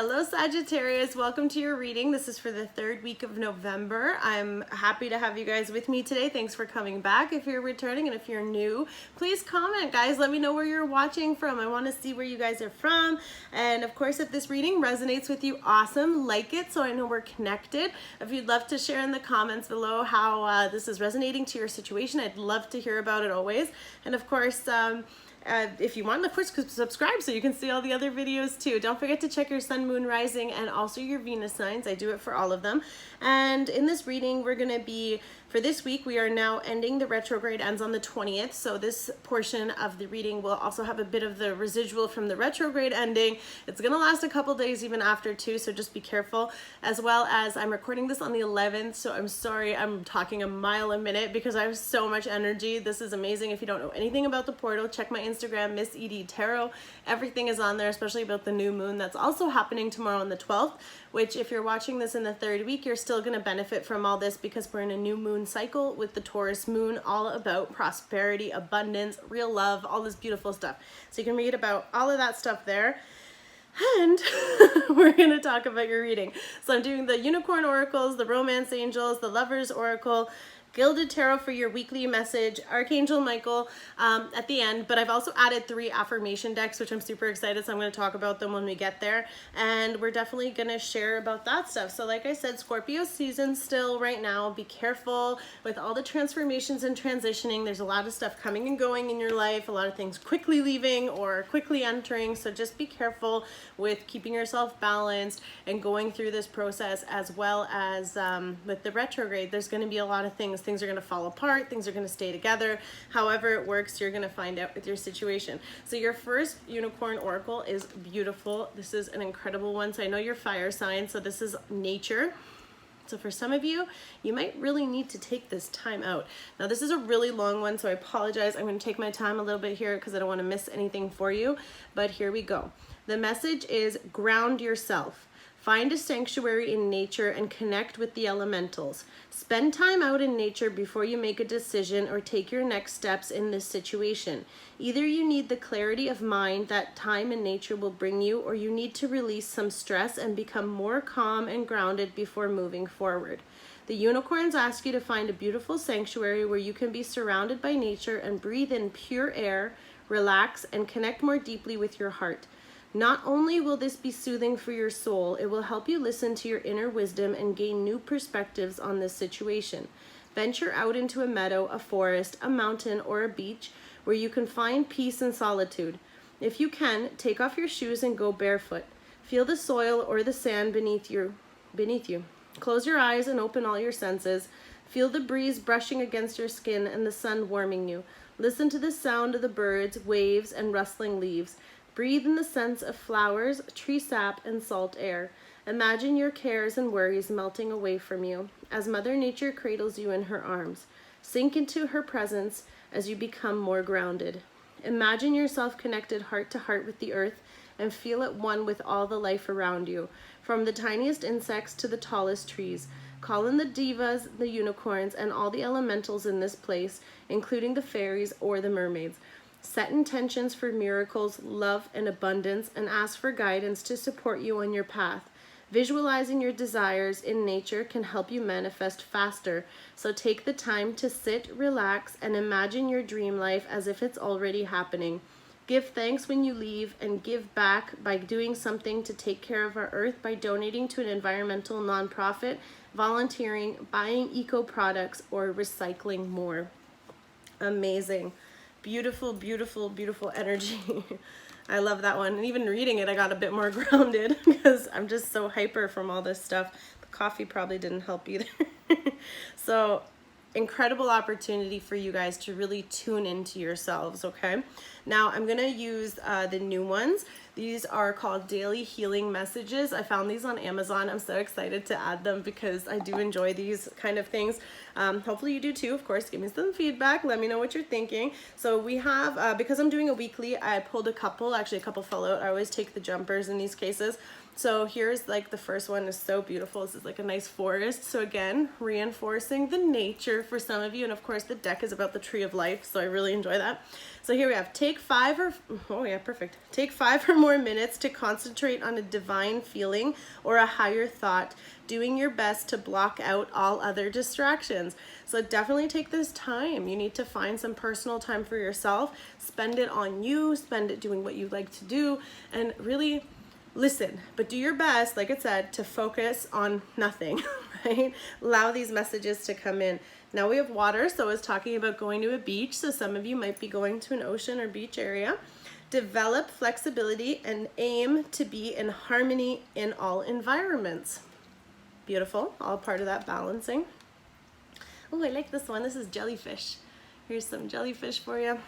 Hello Sagittarius, welcome to your reading. This is for the third week of November. I'm happy to have you guys with me today. Thanks for coming back. If you're returning and if you're new, please comment, guys. Let me know where you're watching from. I want to see where you guys are from. And of course, if this reading resonates with you, awesome. Like it so I know we're connected. If you'd love to share in the comments below how this is resonating to your situation, I'd love to hear about it always. And of course, if you want, of course, subscribe so you can see all the other videos too. Don't forget to check your sun, moon, rising, and also your Venus signs. I do it for all of them. And in this reading, we're going to be, for this week, we are now ending the retrograde, ends on the 20th. So this portion of the reading will also have a bit of the residual from the retrograde ending. It's going to last a couple days even after too, so just be careful. As well as I'm recording this on the 11th, so I'm sorry I'm talking a mile a minute because I have so much energy. This is amazing. If you don't know anything about the portal, check my Instagram, Missedietarot. Everything is on there, especially about the new moon that's also happening tomorrow on the 12th, which if you're watching this in the third week, you're still going to benefit from all this because we're in a new moon cycle with the Taurus moon, all about prosperity, abundance, real love, all this beautiful stuff. So you can read about all of that stuff there. And we're going to talk about your reading. So I'm doing the unicorn oracles, the romance angels, the lovers oracle, Gilded Tarot for your weekly message, Archangel Michael at the end, but I've also added 3 affirmation decks, which I'm super excited, so I'm going to talk about them when we get there, and we're definitely going to share about that stuff. So like I said, Scorpio season still right now. Be careful with all the transformations and transitioning. There's a lot of stuff coming and going in your life, a lot of things quickly leaving or quickly entering, so just be careful with keeping yourself balanced and going through this process, as well as with the retrograde. There's going to be a lot of things. Things are going to fall apart, things are going to stay together. However it works, you're going to find out with your situation. So your first unicorn oracle is beautiful. This is an incredible one. So I know you're fire sign, so this is nature. So for some of you, you might really need to take this time out. Now this is a really long one, so I apologize. I'm going to take my time a little bit here because I don't want to miss anything for you, but here we go. The message is ground yourself. Find a sanctuary in nature and connect with the elementals. Spend time out in nature before you make a decision or take your next steps in this situation. Either you need the clarity of mind that time in nature will bring you, or you need to release some stress and become more calm and grounded before moving forward. The unicorns ask you to find a beautiful sanctuary where you can be surrounded by nature and breathe in pure air, relax, and connect more deeply with your heart. Not only will this be soothing for your soul, it will help you listen to your inner wisdom and gain new perspectives on this situation. Venture out into a meadow, a forest, a mountain, or a beach where you can find peace and solitude. If you can, take off your shoes and go barefoot. Feel the soil or the sand beneath you. Close your eyes and open all your senses. Feel the breeze brushing against your skin and the sun warming you. Listen to the sound of the birds, waves, and rustling leaves. Breathe in the scents of flowers, tree sap, and salt air. Imagine your cares and worries melting away from you as Mother Nature cradles you in her arms. Sink into her presence as you become more grounded. Imagine yourself connected heart to heart with the earth and feel at one with all the life around you, from the tiniest insects to the tallest trees. Call in the divas, the unicorns, and all the elementals in this place, including the fairies or the mermaids. Set intentions for miracles, love, and abundance, and ask for guidance to support you on your path. Visualizing your desires in nature can help you manifest faster, so take the time to sit, relax, and imagine your dream life as if it's already happening. Give thanks when you leave and give back by doing something to take care of our earth by donating to an environmental nonprofit, volunteering, buying eco products, or recycling more. Amazing. Beautiful, beautiful, beautiful energy. I love that one. And even reading it, I got a bit more grounded because I'm just so hyper from all this stuff. The coffee probably didn't help either. So incredible opportunity for you guys to really tune into yourselves, okay? Now I'm gonna use the new ones. These are called Daily Healing Messages. I found these on Amazon. I'm so excited to add them because I do enjoy these kind of things. Hopefully you do too, of course. Give me some feedback. Let me know what you're thinking. So we have, because I'm doing a weekly, I pulled a couple, actually a couple fell out. I always take the jumpers in these cases. So here's like the first one is so beautiful. This is like a nice forest. So again, reinforcing the nature for some of you. And of course the deck is about the tree of life. So I really enjoy that. So here we have take 5 or more minutes to concentrate on a divine feeling or a higher thought, doing your best to block out all other distractions. So definitely take this time. You need to find some personal time for yourself, spend it on you, spend it doing what you like to do, and really listen, but do your best, like it said, to focus on nothing, right? Allow these messages to come in. Now we have water, so I was talking about going to a beach, so some of you might be going to an ocean or beach area. Develop flexibility and aim to be in harmony in all environments. Beautiful, all part of that balancing. Oh, I like this one. This is jellyfish. Here's some jellyfish for you.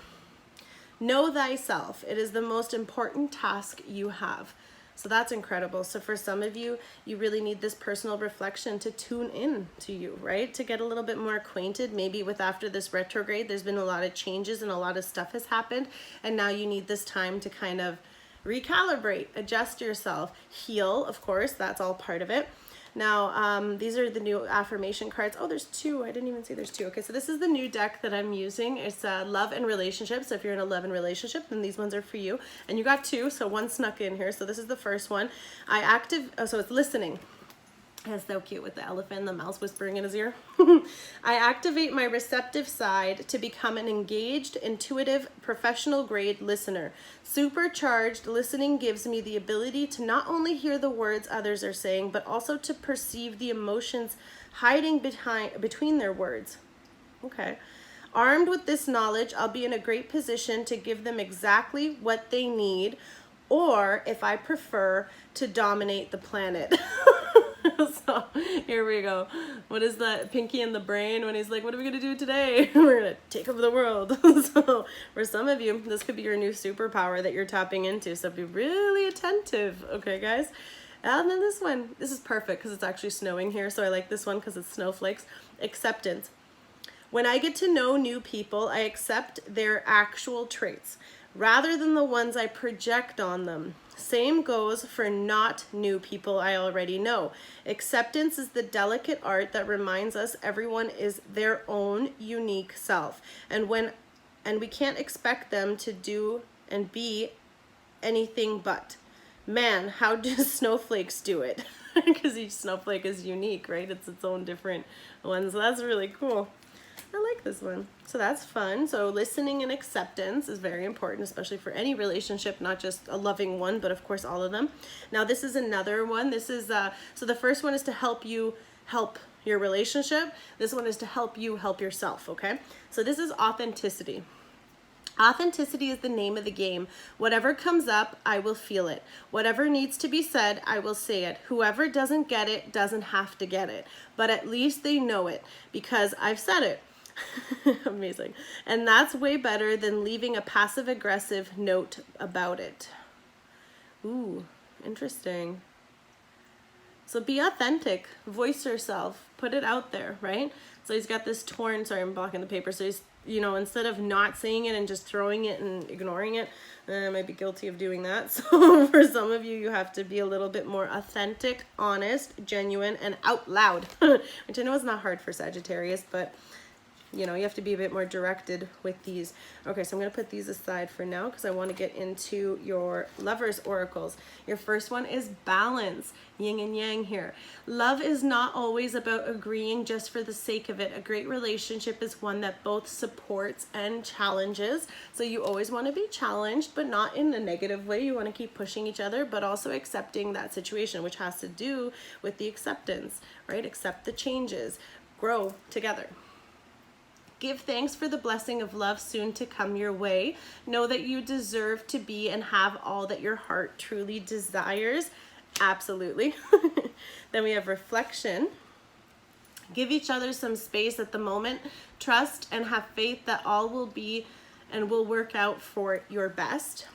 Know thyself. It is the most important task you have. So that's incredible. So for some of you, you really need this personal reflection to tune in to you, right? To get a little bit more acquainted, maybe with after this retrograde, there's been a lot of changes and a lot of stuff has happened. And now you need this time to kind of recalibrate, adjust yourself, heal, of course, that's all part of it. Now, these are the new affirmation cards. Oh, there's 2. I didn't even see there's 2. Okay, so this is the new deck that I'm using. It's love and relationships. So if you're in a love and relationship, then these ones are for you. And you got 2, so 1 snuck in here. So this is the first one. So it's listening. That's so cute with the elephant and the mouse whispering in his ear. I activate my receptive side to become an engaged, intuitive, professional grade listener. Supercharged listening gives me the ability to not only hear the words others are saying, but also to perceive the emotions hiding between their words. Okay. Armed with this knowledge, I'll be in a great position to give them exactly what they need, or if I prefer, to dominate the planet. So here we go. What is that Pinky in the Brain when he's like, what are we gonna do today? We're gonna take over the world. So for some of you, this could be your new superpower that you're tapping into. So be really attentive, okay guys? And then this one, this is perfect because it's actually snowing here. So I like this one because it's snowflakes. Acceptance. When I get to know new people, I accept their actual traits rather than the ones I project on them. Same goes for not new people I already know. Acceptance is the delicate art that reminds us everyone is their own unique self. And we can't expect them to do and be anything but. Man, how do snowflakes do it? Because each snowflake is unique, right? It's its own different one. So that's really cool. I like this one. So that's fun. So listening and acceptance is very important, especially for any relationship, not just a loving one, but of course all of them. Now this is another one. This is, so the first one is to help you help your relationship. This one is to help you help yourself, okay? So this is authenticity. Authenticity is the name of the game. Whatever comes up, I will feel it. Whatever needs to be said, I will say it. Whoever doesn't get it doesn't have to get it, but at least they know it because I've said it. Amazing. And that's way better than leaving a passive-aggressive note about it. Ooh, interesting. So be authentic, voice yourself, put it out there, right? So he's got this torn, sorry, I'm blocking the paper. So he's, you know, instead of not saying it and just throwing it and ignoring it, I might be guilty of doing that. So for some of you, you have to be a little bit more authentic, honest, genuine, and out loud, which I know is not hard for Sagittarius, but you know, you have to be a bit more directed with these. Okay, so I'm going to put these aside for now because I want to get into your lovers oracles. Your first one is balance, yin and yang here. Love is not always about agreeing just for the sake of it. A great relationship is one that both supports and challenges. So you always want to be challenged, but not in a negative way. You want to keep pushing each other, but also accepting that situation, which has to do with the acceptance, right? Accept the changes, grow together. Give thanks for the blessing of love soon to come your way. Know that you deserve to be and have all that your heart truly desires. Absolutely. Then we have reflection. Give each other some space at the moment. Trust and have faith that all will be and will work out for your best.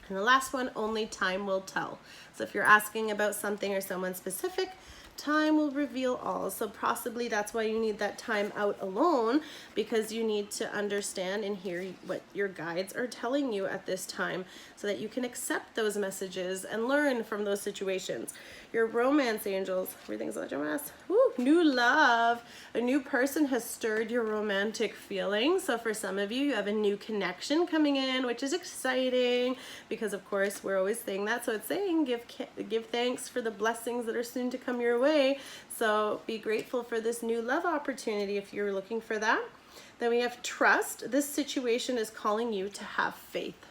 And the last one, only time will tell. So if you're asking about something or someone specific, time will reveal all. So possibly that's why you need that time out alone, because you need to understand and hear what your guides are telling you at this time so that you can accept those messages and learn from those situations. Your romance angels, everything's on your mess. Woo, new love. A new person has stirred your romantic feelings. So for some of you, you have a new connection coming in, which is exciting because of course we're always saying that. So it's saying give thanks for the blessings that are soon to come your way. So be grateful for this new love opportunity if you're looking for that. Then we have trust. This situation is calling you to have faith.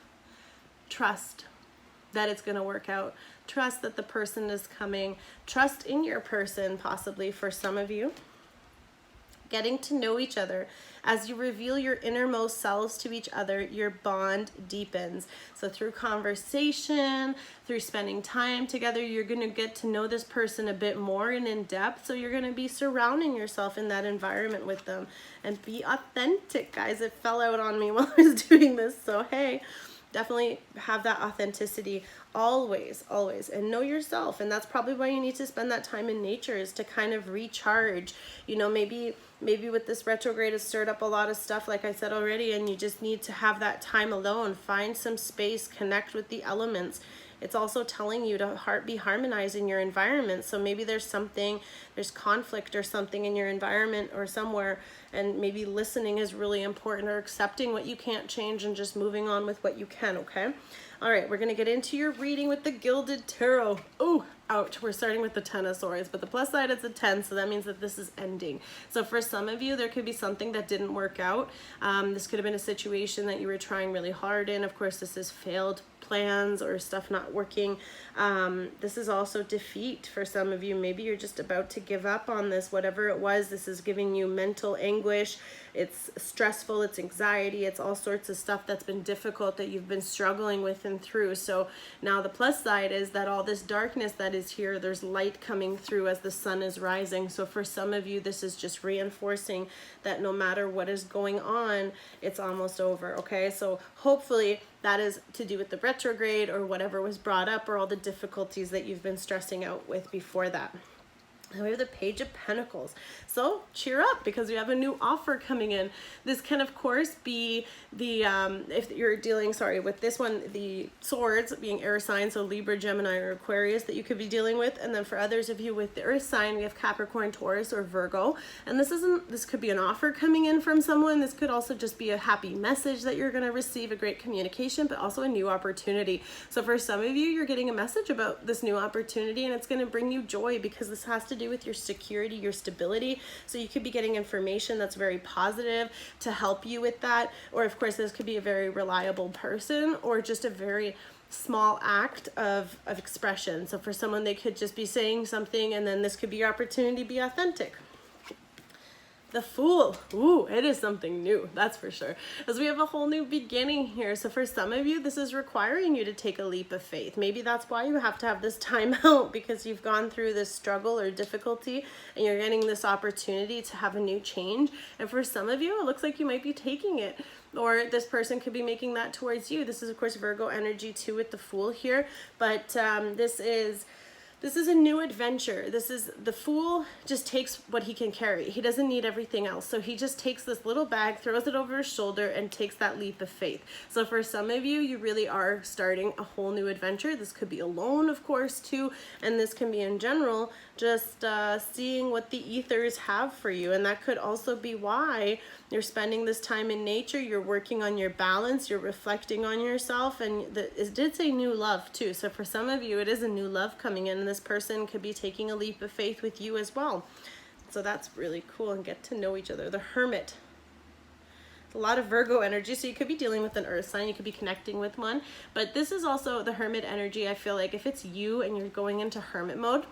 Trust that it's going to work out. Trust that the person is coming. Trust in your person, possibly for some of you. Getting to know each other. As you reveal your innermost selves to each other, your bond deepens. So through conversation, through spending time together, you're going to get to know this person a bit more and in depth. So you're going to be surrounding yourself in that environment with them. And be authentic, guys. It fell out on me while I was doing this. So hey, definitely have that authenticity always, and know yourself. And that's probably why you need to spend that time in nature, is to kind of recharge. You know, maybe with this retrograde has stirred up a lot of stuff, like I said already, and you just need to have that time alone. Find some space, connect with the elements. It's also telling you to be harmonized in your environment. So maybe there's conflict or something in your environment or somewhere, and maybe listening is really important, or accepting what you can't change and just moving on with what you can, okay? All right, we're going to get into your reading with the Gilded Tarot. Oh, ouch. We're starting with the 10 of Swords, but the plus side is a 10, so that means that this is ending. So for some of you, there could be something that didn't work out. This could have been a situation that you were trying really hard in. Of course, this is failed plans or stuff not working. This is also defeat for some of you. Maybe you're just about to give up on this, whatever it was. This is giving you mental anguish. It's stressful, it's anxiety, it's all sorts of stuff that's been difficult that you've been struggling with and through. So now the plus side is that all this darkness that is here, there's light coming through as the sun is rising. So for some of you, this is just reinforcing that no matter what is going on, it's almost over, okay? So hopefully that is to do with the retrograde or whatever was brought up, or all the difficulties that you've been stressing out with before that. And we have the Page of Pentacles. So cheer up, because we have a new offer coming in. This can of course be the, if you're dealing, with this one, the swords being air signs, so Libra, Gemini, or Aquarius that you could be dealing with. And then for others of you with the earth sign, we have Capricorn, Taurus, or Virgo. And this could be an offer coming in from someone. This could also just be a happy message that you're going to receive, a great communication, but also a new opportunity. So for some of you, you're getting a message about this new opportunity, and it's going to bring you joy, because this has to do with your security, your stability. So you could be getting information that's very positive to help you with that. Or of course, this could be a very reliable person, or just a very small act of expression. So for someone, they could just be saying something, and then this could be your opportunity to be authentic. The Fool. Ooh, it is something new, that's for sure, as we have a whole new beginning here. So for some of you, this is requiring you to take a leap of faith. Maybe that's why you have to have this time out, because you've gone through this struggle or difficulty, and you're getting this opportunity to have a new change. And for some of you, it looks like you might be taking it, or this person could be making that towards you. This is of course Virgo energy too with the Fool here, but this is a new adventure. This is, the Fool just takes what he can carry. He doesn't need everything else. So he just takes this little bag, throws it over his shoulder, and takes that leap of faith. So for some of you, you really are starting a whole new adventure. This could be alone, of course, too. And this can be in general, just seeing what the ethers have for you. And that could also be why you're spending this time in nature. You're working on your balance. You're reflecting on yourself. And it did say new love too. So for some of you, it is a new love coming in. And this person could be taking a leap of faith with you as well. So that's really cool, and get to know each other. The Hermit. A lot of Virgo energy, so you could be dealing with an earth sign, you could be connecting with one, but this is also the Hermit energy. I feel like if it's you and you're going into hermit mode,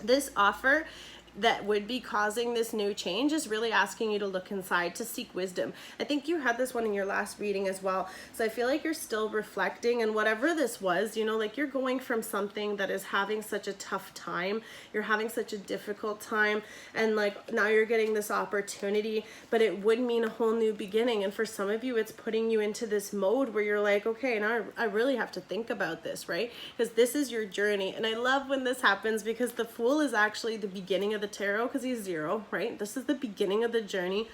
this offer that would be causing this new change is really asking you to look inside, to seek wisdom. I think you had this one in your last reading as well. So I feel like you're still reflecting, and whatever this was, you know, like you're going from something that is having such a tough time, you're having such a difficult time, and like now you're getting this opportunity, but it would mean a whole new beginning. And for some of you, it's putting you into this mode where you're like, okay, now I really have to think about this, right? Because this is your journey. And I love when this happens, because the Fool is actually the beginning of the tarot, because he's 0, right? This is the beginning of the journey.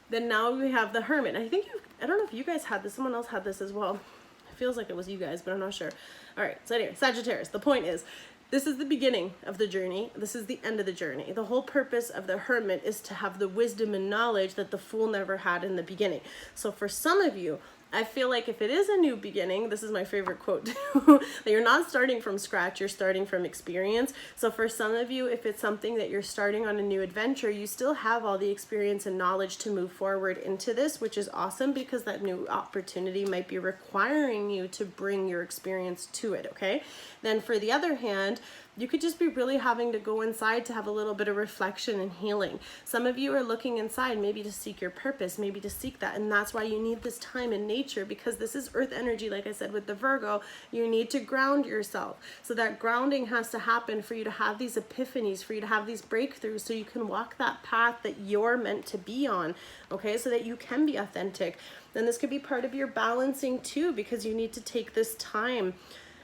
Then now we have the Hermit. I think I don't know if you guys had this, someone else had this as well. It feels like it was you guys, but I'm not sure. All right, so anyway, Sagittarius, the point is, this is the beginning of the journey. This is the end of the journey. The whole purpose of the Hermit is to have the wisdom and knowledge that the Fool never had in the beginning. So for some of you, I feel like if it is a new beginning, this is my favorite quote too, that you're not starting from scratch, you're starting from experience. So for some of you, if it's something that you're starting on a new adventure, you still have all the experience and knowledge to move forward into this, which is awesome, because that new opportunity might be requiring you to bring your experience to it, okay? Then for the other hand, you could just be really having to go inside to have a little bit of reflection and healing. Some of you are looking inside, maybe to seek your purpose, maybe to seek that. And that's why you need this time in nature, because this is earth energy. Like I said, with the Virgo, you need to ground yourself. So that grounding has to happen for you to have these epiphanies, for you to have these breakthroughs, so you can walk that path that you're meant to be on, okay? So that you can be authentic. Then this could be part of your balancing too, because you need to take this time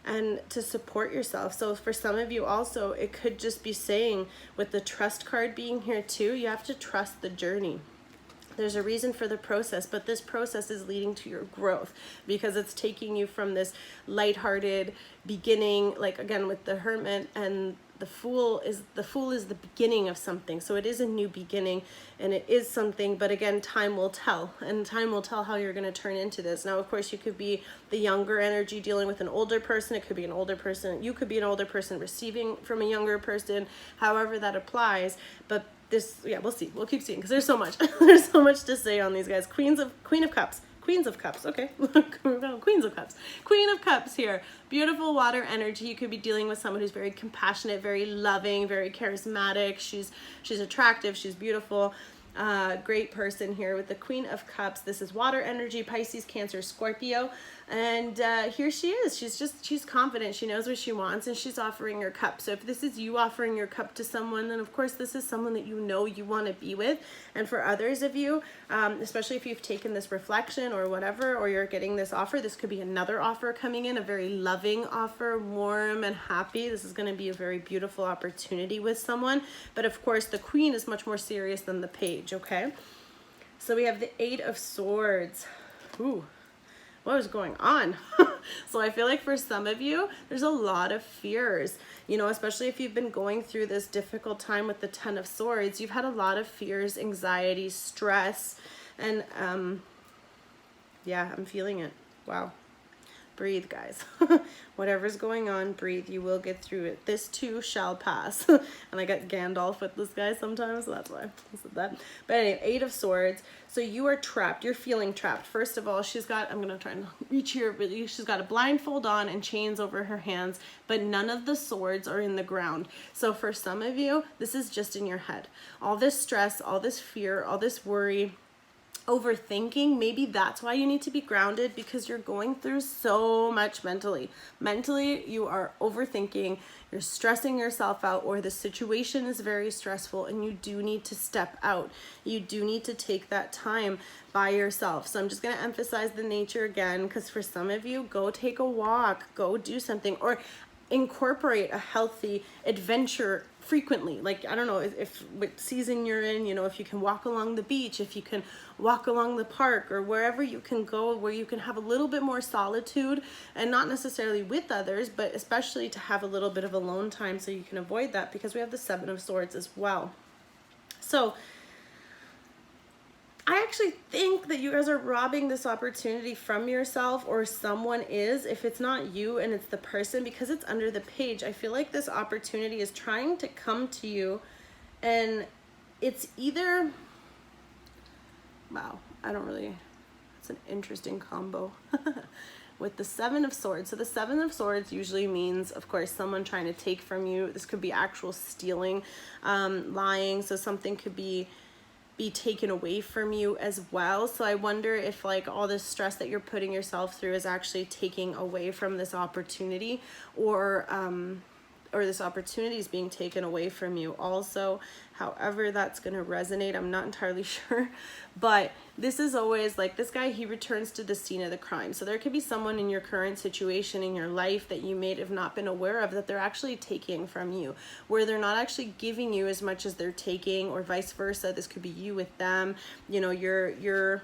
and to support yourself. So for some of you also, it could just be saying, with the trust card being here too, you have to trust the journey. There's a reason for the process, but this process is leading to your growth, because it's taking you from this lighthearted beginning, like again with the Hermit, and the Fool is the beginning of something. So it is a new beginning, and it is something, but again, time will tell, and time will tell how you're going to turn into this. Now, of course, you could be the younger energy dealing with an older person. It could be an older person. You could be an older person receiving from a younger person, however that applies. But this, yeah, we'll see. We'll keep seeing, because there's so much. There's so much to say on these guys. Queen of Cups. Queens of Cups, okay. Queens of Cups. Queen of Cups here. Beautiful water energy. You could be dealing with someone who's very compassionate, very loving, very charismatic. She's attractive, she's beautiful. Great person here with the Queen of Cups. This is water energy, Pisces, Cancer, Scorpio. And here she is. She's confident. She knows what she wants, and she's offering her cup. So if this is you offering your cup to someone, then of course this is someone that you know you want to be with. And for others of you, especially if you've taken this reflection or whatever, or you're getting this offer, this could be another offer coming in, a very loving offer, warm and happy. This is going to be a very beautiful opportunity with someone. But of course, the Queen is much more serious than the Page, okay? So we have the 8 of Swords. Ooh. What is going on? So I feel like for some of you, there's a lot of fears, you know, especially if you've been going through this difficult time with the 10 of Swords. You've had a lot of fears, anxiety, stress, and yeah, I'm feeling it. Wow. Breathe, guys. Whatever's going on, breathe. You will get through it. This too shall pass. And I got Gandalf with this guy sometimes, so that's why I said that. But anyway, 8 of Swords. So you are trapped. You're feeling trapped. First of all, she's got, I'm going to try and reach here, but she's got a blindfold on and chains over her hands, but none of the swords are in the ground. So for some of you, this is just in your head. All this stress, all this fear, all this worry, overthinking, maybe that's why you need to be grounded, because you're going through so much mentally. Mentally, you are overthinking, you're stressing yourself out, or the situation is very stressful and you do need to step out. You do need to take that time by yourself. So I'm just going to emphasize the nature again, because for some of you, go take a walk, go do something, or incorporate a healthy adventure frequently. Like, I don't know if what season you're in, you know, if you can walk along the beach, if you can walk along the park, or wherever you can go where you can have a little bit more solitude, and not necessarily with others, but especially to have a little bit of alone time, so you can avoid that, because we have the 7 of Swords as well. So I actually think that you guys are robbing this opportunity from yourself, or someone is. If it's not you and it's the person, because it's under the Page, I feel like this opportunity is trying to come to you, and it's either, wow, I don't really, it's an interesting combo. with the Seven of Swords. So the Seven of Swords usually means, of course, someone trying to take from you. This could be actual stealing, lying. So something could be taken away from you as well. So I wonder if like all this stress that you're putting yourself through is actually taking away from this opportunity, or this opportunity is being taken away from you also. However that's going to resonate, I'm not entirely sure. But this is always like, this guy, he returns to the scene of the crime. So there could be someone in your current situation in your life that you may have not been aware of, that they're actually taking from you, where they're not actually giving you as much as they're taking, or vice versa. This could be you with them. You know, you're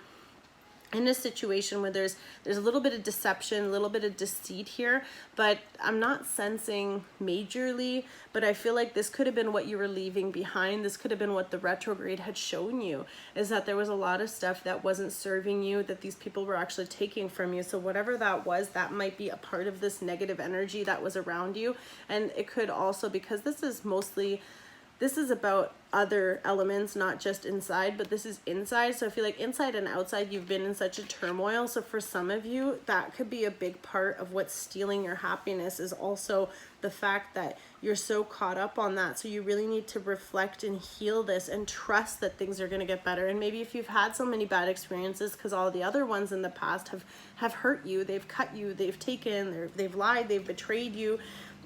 in a situation where there's a little bit of deception, a little bit of deceit here, but I'm not sensing majorly, but I feel like this could have been what you were leaving behind. This could have been what the retrograde had shown you, is that there was a lot of stuff that wasn't serving you, that these people were actually taking from you. So whatever that was, that might be a part of this negative energy that was around you. And it could also, because this is about other elements, not just inside, but this is inside. So I feel like inside and outside, you've been in such a turmoil. So for some of you, that could be a big part of what's stealing your happiness, is also the fact that you're so caught up on that. So you really need to reflect and heal this and trust that things are going to get better. And maybe if you've had so many bad experiences because all the other ones in the past have hurt you, they've cut you, they've taken, they've lied, they've betrayed you.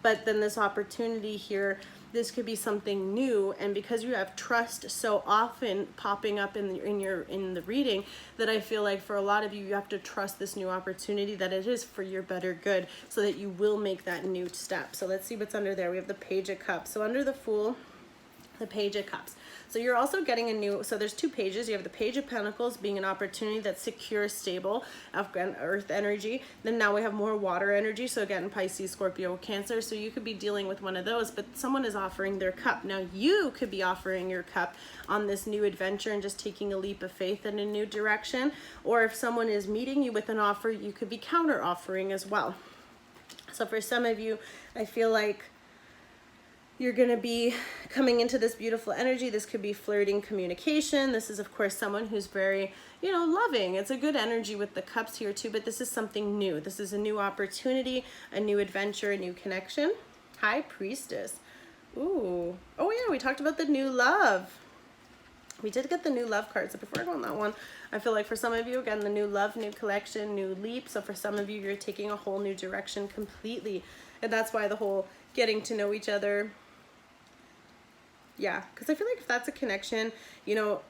But then this opportunity here, this could be something new, and because you have trust so often popping up in the reading, that I feel like for a lot of you, you have to trust this new opportunity, that it is for your better good, so that you will make that new step. So let's see what's under there. We have the Page of Cups. So under the Fool, the Page of Cups. So you're also getting a new, so there's two pages. You have the Page of Pentacles being an opportunity that's secure, stable, earth energy. Then now we have more water energy. So again, Pisces, Scorpio, Cancer. So you could be dealing with one of those, but someone is offering their cup. Now you could be offering your cup on this new adventure and just taking a leap of faith in a new direction. Or if someone is meeting you with an offer, you could be counter offering as well. So for some of you, I feel like you're going to be coming into this beautiful energy. This could be flirting, communication. This is, of course, someone who's very, you know, loving. It's a good energy with the cups here too, but this is something new. This is a new opportunity, a new adventure, a new connection. High Priestess. Ooh. Oh yeah, we talked about the new love. We did get the new love card. So before I go on that one, I feel like for some of you, again, the new love, new collection, new leap. So for some of you, you're taking a whole new direction completely. And that's why the whole getting to know each other. Yeah, because I feel like if that's a connection, you know,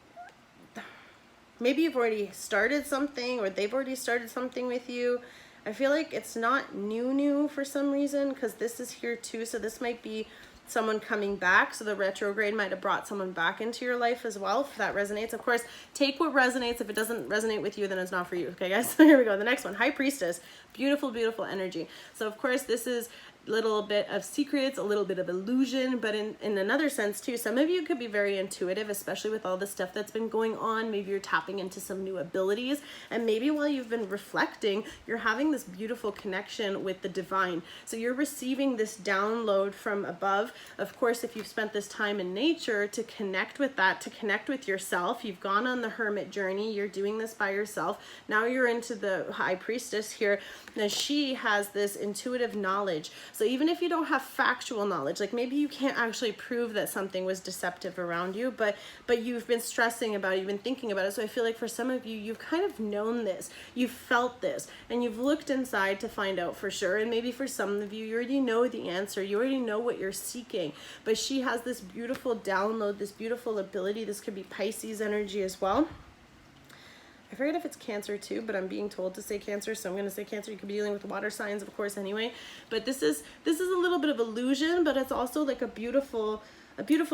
maybe you've already started something, or they've already started something with you. I feel like it's not new for some reason, because this is here too. So this might be someone coming back. So the retrograde might have brought someone back into your life as well, if that resonates. Of course, take what resonates. If it doesn't resonate with you, then it's not for you. Okay, guys? So here we go. The next one, High Priestess. Beautiful, beautiful energy. So of course, this is little bit of secrets, a little bit of illusion, but in another sense too, some of you could be very intuitive, especially with all the stuff that's been going on. Maybe you're tapping into some new abilities, and maybe while you've been reflecting, you're having this beautiful connection with the divine. So you're receiving this download from above. Of course, if you've spent this time in nature to connect with that, to connect with yourself, you've gone on the hermit journey, you're doing this by yourself. Now you're into the High Priestess here. Now she has this intuitive knowledge. So even if you don't have factual knowledge, like maybe you can't actually prove that something was deceptive around you, but you've been stressing about it, you've been thinking about it. So I feel like for some of you, you've kind of known this, you've felt this, and you've looked inside to find out for sure. And maybe for some of you, you already know the answer, you already know what you're seeking, but she has this beautiful download, this beautiful ability. This could be Pisces energy as well. I forget if it's Cancer too, but I'm being told to say Cancer, so I'm going to say Cancer. You could be dealing with water signs, of course, anyway. But this is a little bit of illusion, but it's also like a beautiful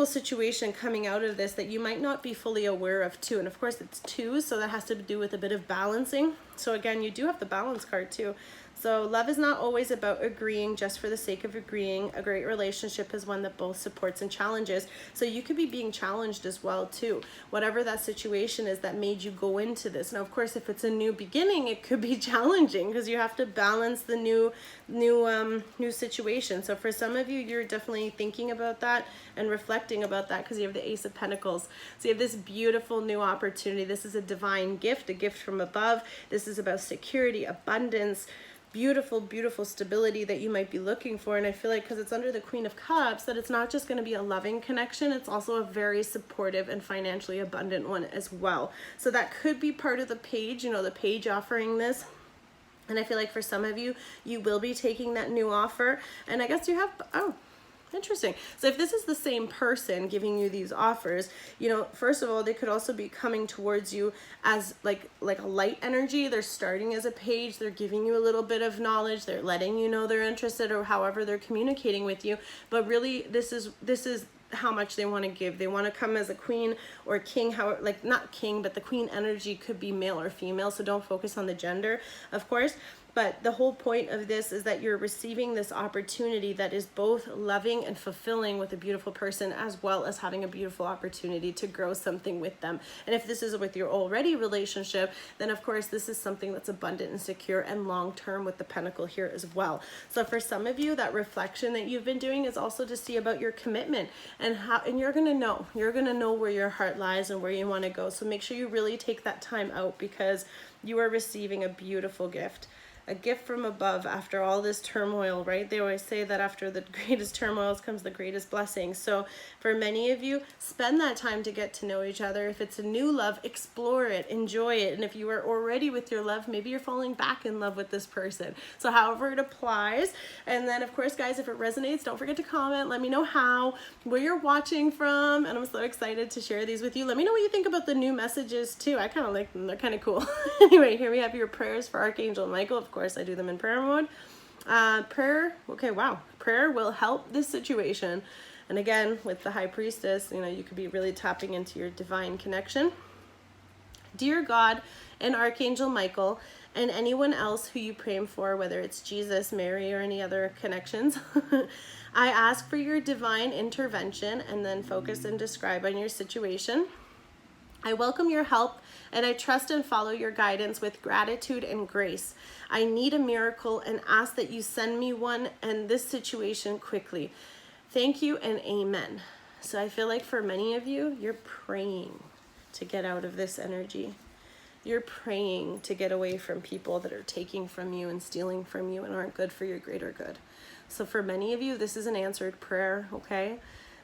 situation coming out of this that you might not be fully aware of too. And of course, it's two, so that has to do with a bit of balancing. So again, you do have the balance card too. So love is not always about agreeing just for the sake of agreeing. A great relationship is one that both supports and challenges. So you could be being challenged as well too. Whatever that situation is that made you go into this. Now, of course, if it's a new beginning, it could be challenging because you have to balance the new situation. So for some of you, you're definitely thinking about that and reflecting about that because you have the Ace of Pentacles. So you have this beautiful new opportunity. This is a divine gift, a gift from above. This is about security, abundance, beautiful, beautiful stability that you might be looking for. And I feel like because it's under the Queen of Cups, that it's not just going to be a loving connection, it's also a very supportive and financially abundant one as well. So that could be part of the page, you know, the page offering this. And I feel like for some of you, you will be taking that new offer. And I guess you have, oh, interesting. So if this is the same person giving you these offers, you know, first of all, they could also be coming towards you as like a light energy. They're starting as a page. They're giving you a little bit of knowledge. They're letting you know they're interested, or however they're communicating with you. But really, this is how much they want to give. They want to come as a queen or a king, how, like, not king, but the queen energy could be male or female. So don't focus on the gender, of course. But the whole point of this is that you're receiving this opportunity that is both loving and fulfilling with a beautiful person, as well as having a beautiful opportunity to grow something with them. And if this is with your already relationship, then of course this is something that's abundant and secure and long-term with the pentacle here as well. So for some of you, that reflection that you've been doing is also to see about your commitment and how, and you're gonna know where your heart lies and where you want to go. So make sure you really take that time out, because you are receiving a beautiful gift. A gift from above after all this turmoil, right? They always say that after the greatest turmoils comes the greatest blessing. So for many of you, spend that time to get to know each other. If it's a new love, explore it, enjoy it. And if you are already with your love, maybe you're falling back in love with this person. So however it applies. And then of course, guys, if it resonates, don't forget to comment. Let me know how, where you're watching from. And I'm so excited to share these with you. Let me know what you think about the new messages too. I kind of like them. They're kind of cool. Anyway, here we have your prayers for Archangel Michael. Of course, I do them in prayer mode. Prayer, okay, wow. Prayer will help this situation. And again, with the High Priestess, you know, you could be really tapping into your divine connection. Dear God and Archangel Michael, and anyone else who you pray for, whether it's Jesus, Mary, or any other connections, I ask for your divine intervention, and then focus and describe on your situation. I welcome your help, and I trust and follow your guidance with gratitude and grace. I need a miracle and ask that you send me one and this situation quickly. Thank you and amen. So I feel like for many of you, you're praying to get out of this energy. You're praying to get away from people that are taking from you and stealing from you and aren't good for your greater good. So for many of you, this is an answered prayer, okay?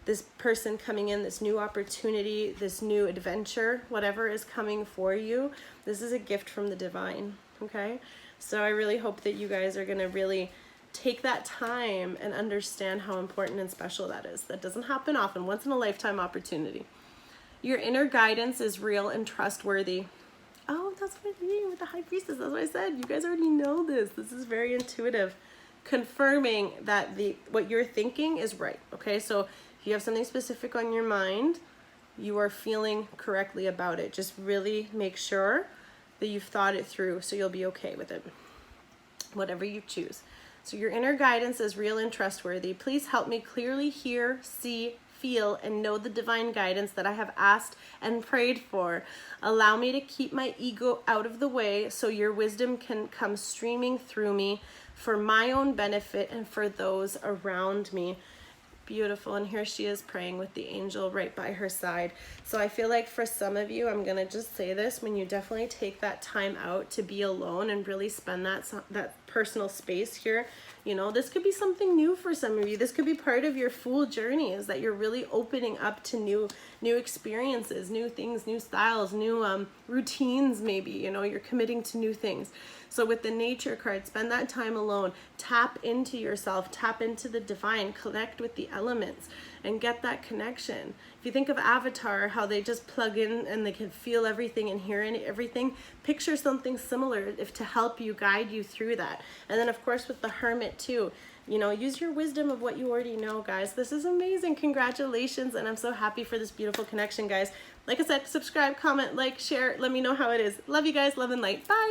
This person coming in, this new opportunity, this new adventure, whatever is coming for you, this is a gift from the divine, okay? So I really hope that you guys are going to really take that time and understand how important and special that is. That doesn't happen often, once in a lifetime opportunity. Your inner guidance is real and trustworthy. Oh, that's what I mean with the High Priestess. That's what I said. You guys already know this. This is very intuitive. Confirming that what you're thinking is right, okay? So if you have something specific on your mind, you are feeling correctly about it. Just really make sure that you've thought it through, so you'll be okay with it, whatever you choose. So your inner guidance is real and trustworthy. Please help me clearly hear, see, feel, and know the divine guidance that I have asked and prayed for. Allow me to keep my ego out of the way so your wisdom can come streaming through me for my own benefit and for those around me. Beautiful. And here she is praying with the angel right by her side. So I feel like for some of you, I'm going to just say this, when you definitely take that time out to be alone and really spend that personal space here, you know, this could be something new for some of you. This could be part of your Fool journey, is that you're really opening up to new experiences, new things, new styles, new routines maybe, you know, you're committing to new things. So with the nature card, spend that time alone, tap into yourself, tap into the divine, connect with the elements and get that connection. If you think of Avatar, how they just plug in and they can feel everything and hear everything, picture something similar to help you, guide you through that. And then of course with the Hermit too, you know, use your wisdom of what you already know, guys. This is amazing. Congratulations. And I'm so happy for this beautiful connection, guys. Like I said, subscribe, comment, like, share. Let me know how it is. Love you guys. Love and light. Bye.